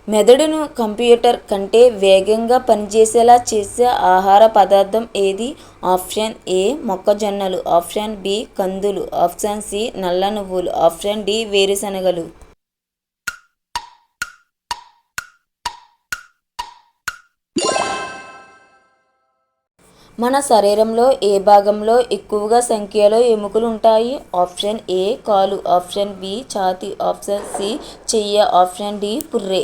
మెదడును కంప్యూటర్ కంటే వేగంగా పనిచేసేలా చేసే ఆహార పదార్థం ఏది? ఆప్షన్ ఏ మొక్కజొన్నలు, ఆప్షన్ బి కందులు, ఆప్షన్ సి నల్ల నువ్వులు, ఆప్షన్ డి వేరుశనగలు. మన శరీరంలో ఏ భాగంలో ఎక్కువగా సంఖ్యలో ఎముకలు ఉంటాయి? ఆప్షన్ ఏ కాలు, ఆప్షన్ బి ఛాతీ, ఆప్షన్ సి చెయ్యి, ఆప్షన్ డి పుర్రె.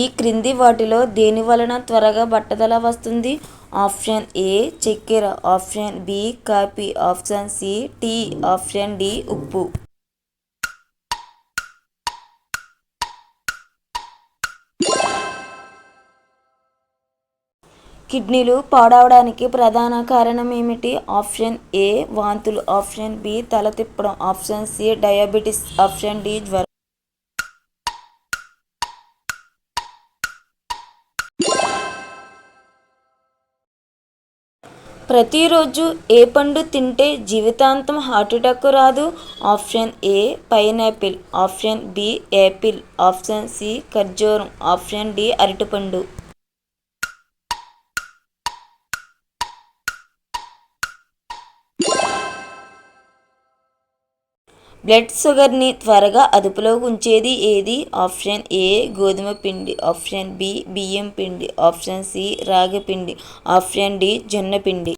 ఈ క్రింది వాటిలో దేని వలన త్వరగా బట్టతల వస్తుంది? ఆప్షన్ ఏ చక్కెర, option B coffee, option C tea, option D ఉప్పు. కిడ్నీలు పాడవడానికి ప్రధాన కారణం ఏమిటి? ఆప్షన్ ఏ వాంతులు, ఆప్షన్ బి తల తిప్పడం, option C diabetes, option D జ్వరం. ప్రతిరోజు ఏ పండు తింటే జీవితాంతం హార్ట్అటాక్ రాదు? Option A pineapple, option B apple, option C ఖర్జూరం, ఆప్షన్ డి అరటిపండు. బ్లడ్ షుగర్ని త్వరగా అదుపులో ఉంచేది ఏది? ఆప్షన్ ఏ గోధుమ పిండి, ఆప్షన్ బి బియ్యం పిండి, ఆప్షన్ సి రాగి పిండి, ఆప్షన్ డి జొన్న పిండి.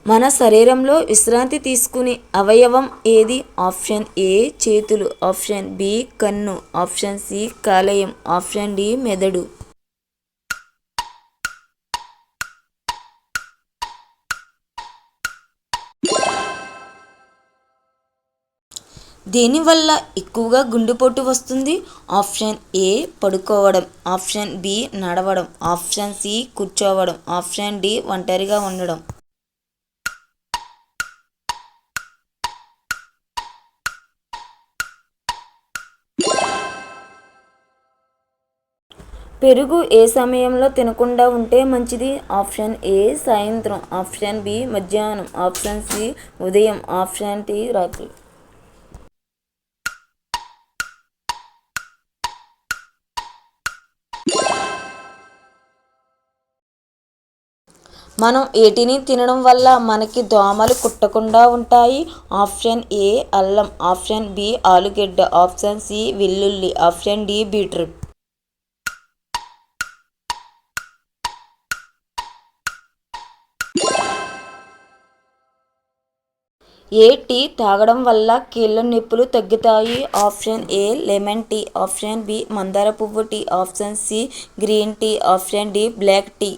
మన శరీరంలో విశ్రాంతి తీసుకునే అవయవం ఏది? ఆప్షన్ ఏ చేతులు, ఆప్షన్ బి కన్ను, ఆప్షన్ సి కాలేయం, ఆప్షన్ డి మెదడు. దేనివల్ల ఎక్కువగా గుండెపోటు వస్తుంది? ఆప్షన్ ఏ పడుకోవడం, ఆప్షన్ బి నడవడం, ఆప్షన్ సి కూర్చోవడం, ఆప్షన్ డి ఒంటరిగా ఉండడం. పెరుగు ఏ సమయంలో తినకుండా ఉంటే మంచిది? ఆప్షన్ ఏ సాయంత్రం, ఆప్షన్ బి మధ్యాహ్నం, ఆప్షన్ సి ఉదయం, ఆప్షన్ డి రాత్రి. మనం ఏటిని తినడం వల్ల మనకి దోమలు కుట్టకుండా ఉంటాయి? ఆప్షన్ ఏ అల్లం, ఆప్షన్ బి ఆలుగడ్డ, ఆప్షన్ సి వెల్లుల్లి, ఆప్షన్ డి బీట్రూట్. ఏ టీ తాగడం వల్ల కీళ్ళ నొప్పులు తగ్గుతాయి? Option A lemon tea, option B మందార పువ్వు tea, option C green tea, option D black tea.